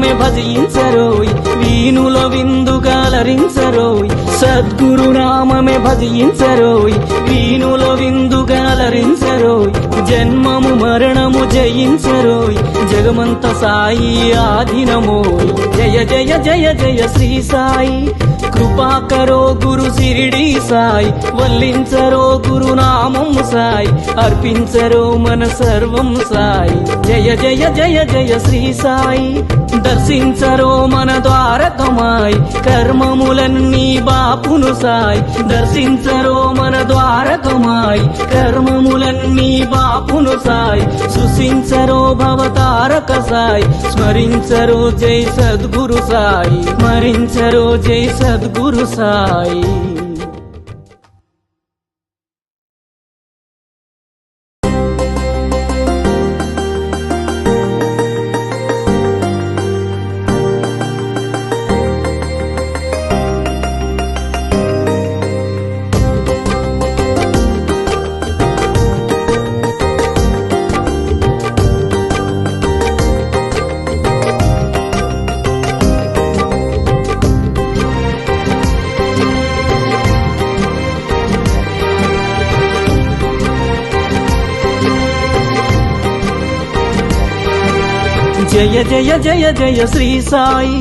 నామమే భజించరోయ్ వీణుల విందుగాలరించరోయ్ సద్గురు నామమే భజించరోయ్ వీణుల విందుగాలరించరోయ్ జన్మము మరణము జయించరోయ్ జగమంత సాయి ఆధీనమోయ్ జయ జయ జయ జయ శ్రీ సాయి కృపాకరో గురు సిరిడి సాయి వల్లించరో గురు నామం సాయి అర్పించరో మన సర్వం సాయి జయ జయ జయ జయ శ్రీ సాయి దర్శించరో మన ద్వారకమాయి కర్మములన్నీ బాపును సాయి దర్శించరో మన ద్వారకమాయి కర్మములన్నీ బాపును సాయి సృశించరో భవతారక సాయి స్మరించరో జై సద్గురు సాయి స్మరించరో జై సద్గురు సాయి జయ జయ జయ జయ శ్రీ సాయి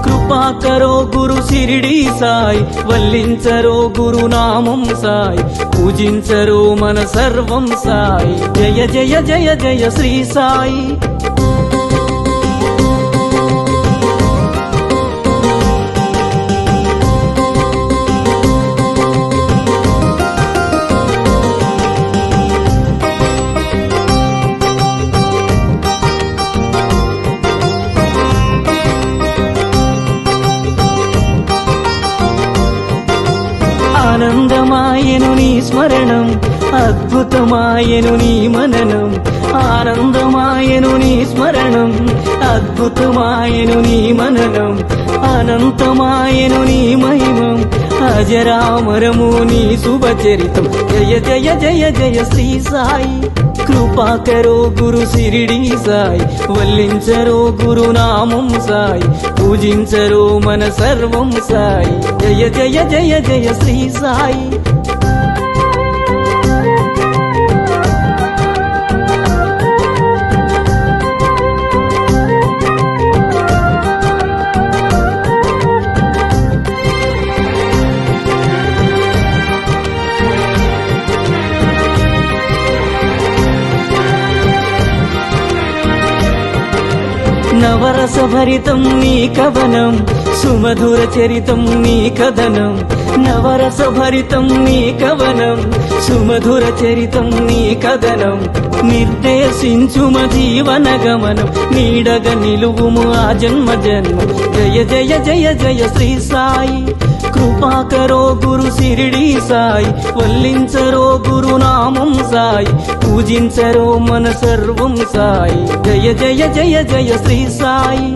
కృపాకరో గురు సిరిడి సాయి వల్లించరో గురు నామం సాయి పూజించరో మన సర్వం సాయి జయ జయ జయ జయ శ్రీ సాయి ఆనందమాయను నీ స్మరణం అద్భుతమాయను నీ మననం ఆనందమాయను నీ స్మరణం అద్భుతమాయను నీ మననం అనంతమాయను నీ మహిమం అజరామరము నీ శుభచరితం జయ జయ జయ జయ శ్రీ సాయి కృపాకరో గురు సిరిడి సాయి వల్లించరో గురు నామం సాయి పూజించరో మన సర్వం సాయి జయ జయ జయ జయ శ్రీ సాయి నవరస భరితం నీ కవనం సుమధుర చరితం నీ కథనం నవరస భరితం నీ కవనం సుమధుర చరితం నీ కథనం నిర్దేశించుమ జీవన గమనం నీడగ నిలువుము ఆ జన్మ జన్మ జయ జయ జయ జయ శ్రీ సాయి కృపాకరో గురు సిరిడి సాయి వల్లించరో గురు నామం సాయి పూజించరో మన సర్వం సాయి జయ జయ జయ జయ శ్రీ సాయి